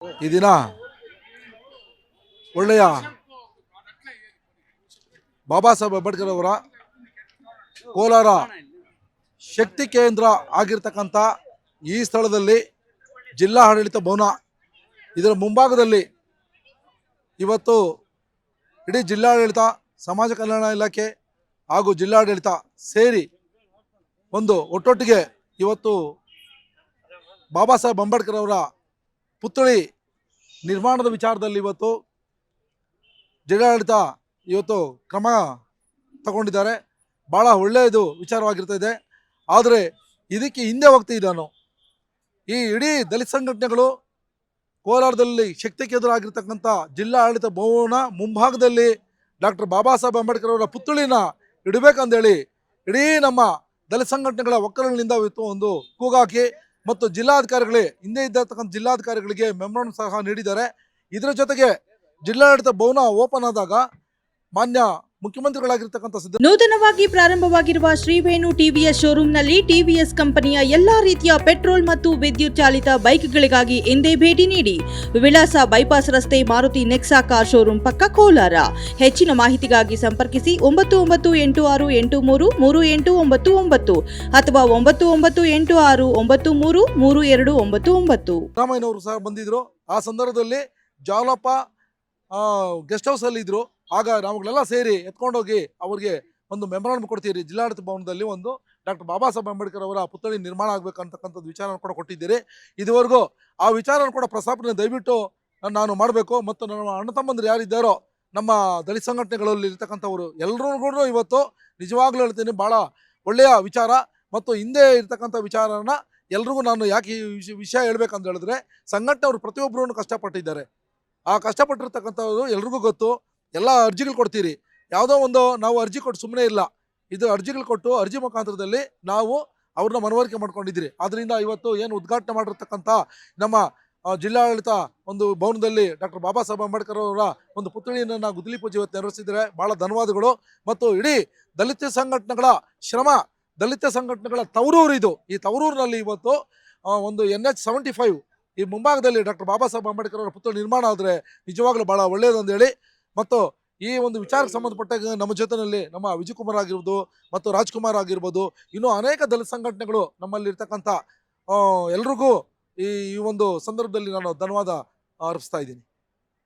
ಈ ದಿನ ಒಳ್ಳೆಯ ಬಾಬಾ ಸಾಹೇಬ್ ಅಂಬೇಡ್ಕರ್ ಅವರ ಕೋಲಾರ ಶಕ್ತಿ ಕೇಂದ್ರ ಆಗಿರ್ತಕ್ಕಂಥ ಈ ಸ್ಥಳದಲ್ಲಿ ಜಿಲ್ಲಾ ಆಡಳಿತ ಭವನ ಇದರ ಮುಂಭಾಗದಲ್ಲಿ ಇವತ್ತು ಇಡೀ ಜಿಲ್ಲಾಡಳಿತ, ಸಮಾಜ ಕಲ್ಯಾಣ ಇಲಾಖೆ ಹಾಗೂ ಜಿಲ್ಲಾಡಳಿತ ಸೇರಿ ಒಂದು ಒಟ್ಟೊಟ್ಟಿಗೆ ಇವತ್ತು ಬಾಬಾ ಸಾಹೇಬ್ ಅಂಬೇಡ್ಕರ್ ಅವರ ಪುತ್ಥಳಿ ನಿರ್ಮಾಣದ ವಿಚಾರದಲ್ಲಿ ಇವತ್ತು ಜಿಲ್ಲಾಡಳಿತ ಇವತ್ತು ಕ್ರಮ ತಗೊಂಡಿದ್ದಾರೆ. ಭಾಳ ಒಳ್ಳೆಯದು ವಿಚಾರವಾಗಿರ್ತದೆ. ಆದರೆ ಇದಕ್ಕೆ ಹಿಂದೆ ಹೋಗ್ತಿದ್ದೆ ನಾನು. ಈ ಇಡೀ ದಲಿತ ಸಂಘಟನೆಗಳು ಕೋಲಾರದಲ್ಲಿ ಶಕ್ತಿ ಕೇಂದ್ರ ಆಗಿರ್ತಕ್ಕಂಥ ಜಿಲ್ಲಾ ಆಡಳಿತ ಭವನ ಮುಂಭಾಗದಲ್ಲಿ ಡಾಕ್ಟರ್ ಬಾಬಾ ಸಾಹೇಬ್ ಅಂಬೇಡ್ಕರ್ ಅವರ ಪುತ್ಥಳಿನ ಇಡಬೇಕಂದೇಳಿ ಇಡೀ ನಮ್ಮ ದಲಿತ ಸಂಘಟನೆಗಳ ಒಕ್ಕಲಿನಿಂದ ಇವತ್ತು ಒಂದು ಕೂಗಾಕಿ ಮತ್ತು ಜಿಲ್ಲಾಧಿಕಾರಿಗಳೇ ಹಿಂದೆ ಇದ್ದತಕ್ಕಂಥ ಜಿಲ್ಲಾಧಿಕಾರಿಗಳಿಗೆ ಮೆಮೊರಾಂಡಮ್ ಸಹ ನೀಡಿದ್ದಾರೆ. ಇದರ ಜೊತೆಗೆ ಜಿಲ್ಲಾಡಳಿತ ಭವನ ಓಪನ್ ಆದಾಗ ಮಾನ್ಯ ಮುಖ್ಯಮಂತ್ರಿಗಳಾಗಿರ್ತಕ್ಕಂಥ ನೂತನವಾಗಿ ಪ್ರಾರಂಭವಾಗಿರುವ ಶ್ರೀವೇಣು ಟಿವಿಎಸ್ ಶೋರೂಮ್ನಲ್ಲಿ ಟಿವಿಎಸ್ ಕಂಪನಿಯ ಎಲ್ಲಾ ರೀತಿಯ ಪೆಟ್ರೋಲ್ ಮತ್ತು ವಿದ್ಯುತ್ ಚಾಲಿತ ಬೈಕ್ಗಳಿಗಾಗಿ ಎಂದೇ ಭೇಟಿ ನೀಡಿ. ವಿಳಾಸ ಬೈಪಾಸ್ ರಸ್ತೆ, ಮಾರುತಿ ನೆಕ್ಸಾ ಕಾರ್ ಶೋರೂಮ್ ಪಕ್ಕ, ಕೋಲಾರ. ಹೆಚ್ಚಿನ ಮಾಹಿತಿಗಾಗಿ ಸಂಪರ್ಕಿಸಿ 9986833899 ಅಥವಾ 9986933299. ರಾಮಯ್ಯನವರು ಸಹ ಬಂದಿದ್ರು. ಆ ಸಂದರ್ಭದಲ್ಲಿ ಜಾಲಪ್ಪ ಗೆಸ್ಟ್ ಹೌಸ್ ಅಲ್ಲಿ ಇದ್ರು. ಆಗ ನಾವುಗಳೆಲ್ಲ ಸೇರಿ ಎತ್ಕೊಂಡೋಗಿ ಅವ್ರಿಗೆ ಒಂದು ಮೆಮೊರಾಂಡಮ್ ಕೊಡ್ತೀರಿ. ಜಿಲ್ಲಾಡಳಿತ ಭವನದಲ್ಲಿ ಒಂದು ಡಾಕ್ಟರ್ ಬಾಬಾ ಸಾಹೇಬ್ ಅಂಬೇಡ್ಕರ್ ಅವರ ಪುತ್ಥಳಿ ನಿರ್ಮಾಣ ಆಗ್ಬೇಕಂತಕ್ಕಂಥದ್ದು ವಿಚಾರ ಕೂಡ ಕೊಟ್ಟಿದ್ದೀರಿ. ಇದುವರೆಗೂ ಆ ವಿಚಾರ ಕೂಡ ಪ್ರಸ್ತಾಪನೆ ದಯವಿಟ್ಟು ನಾನು ಮಾಡಬೇಕು. ಮತ್ತು ನಮ್ಮ ಅಣ್ಣ ತಮ್ಮಂದ್ರು ಯಾರಿದ್ದಾರೋ ನಮ್ಮ ದಲಿತ ಸಂಘಟನೆಗಳಲ್ಲಿ ಇರ್ತಕ್ಕಂಥವ್ರು ಎಲ್ಲರೂ ಕೂಡ ಇವತ್ತು ನಿಜವಾಗ್ಲೂ ಹೇಳ್ತೀನಿ, ಭಾಳ ಒಳ್ಳೆಯ ವಿಚಾರ. ಮತ್ತು ಹಿಂದೆ ಇರ್ತಕ್ಕಂಥ ವಿಚಾರನ ಎಲ್ರಿಗೂ ನಾನು ಯಾಕೆ ಈ ವಿಷಯ ಹೇಳ್ಬೇಕಂತ ಹೇಳಿದ್ರೆ, ಸಂಘಟನೆಯವರು ಪ್ರತಿಯೊಬ್ಬರೂ ಕಷ್ಟಪಟ್ಟಿದ್ದಾರೆ. ಆ ಕಷ್ಟಪಟ್ಟಿರ್ತಕ್ಕಂಥವ್ರು ಎಲ್ರಿಗೂ ಗೊತ್ತು. ಎಲ್ಲ ಅರ್ಜಿಗಳು ಕೊಡ್ತೀರಿ, ಯಾವುದೋ ಒಂದು ನಾವು ಅರ್ಜಿ ಕೊಟ್ಟು ಸುಮ್ಮನೆ ಇಲ್ಲ. ಇದು ಅರ್ಜಿಗಳು ಕೊಟ್ಟು ಅರ್ಜಿ ಮುಖಾಂತರದಲ್ಲಿ ನಾವು ಅವ್ರನ್ನ ಮನವರಿಕೆ ಮಾಡ್ಕೊಂಡಿದ್ದೀರಿ. ಆದ್ದರಿಂದ ಇವತ್ತು ಏನು ಉದ್ಘಾಟನೆ ಮಾಡಿರ್ತಕ್ಕಂಥ ನಮ್ಮ ಜಿಲ್ಲಾಡಳಿತ ಒಂದು ಭವನದಲ್ಲಿ ಡಾಕ್ಟರ್ ಬಾಬಾ ಸಾಹೇಬ್ ಅಂಬೇಡ್ಕರ್ ಅವರ ಒಂದು ಪುತ್ಥಳಿಯನ್ನು ಗುದ್ದಲಿ ಪೂಜೆ ಇವತ್ತು ನೆರವೇರಿಸಿದರೆ ಭಾಳ ಧನ್ಯವಾದಗಳು. ಮತ್ತು ಇಡೀ ದಲಿತ ಸಂಘಟನೆಗಳ ಶ್ರಮ, ದಲಿತ ಸಂಘಟನೆಗಳ ತವರೂರು ಇದು. ಈ ತವರೂರಿನಲ್ಲಿ ಇವತ್ತು ಒಂದು NH75 ಈ ಮುಂಭಾಗದಲ್ಲಿ ಡಾಕ್ಟರ್ ಬಾಬಾ ಸಾಹೇಬ್ ಅಂಬೇಡ್ಕರ್ ಅವರ ಪುತ್ಥಳಿ ನಿರ್ಮಾಣ ಆದರೆ ನಿಜವಾಗ್ಲೂ ಭಾಳ ಒಳ್ಳೆಯದಂದೇಳಿ. ಮತ್ತು ಈ ಒಂದು ವಿಚಾರಕ್ಕೆ ಸಂಬಂಧಪಟ್ಟಾಗ ನಮ್ಮ ಜೊತೆಯಲ್ಲಿ ನಮ್ಮ ವಿಜಯ್ ಕುಮಾರ್ ಆಗಿರ್ಬೋದು ಮತ್ತು ರಾಜ್ಕುಮಾರ್ ಆಗಿರ್ಬೋದು, ಇನ್ನೂ ಅನೇಕ ದಲಿತ ಸಂಘಟನೆಗಳು ನಮ್ಮಲ್ಲಿ ಇರ್ತಕ್ಕಂಥ ಎಲ್ರಿಗೂ ಈ ಒಂದು ಸಂದರ್ಭದಲ್ಲಿ ನಾನು ಧನ್ಯವಾದ ಅರ್ಪಿಸ್ತಾ ಇದ್ದೀನಿ.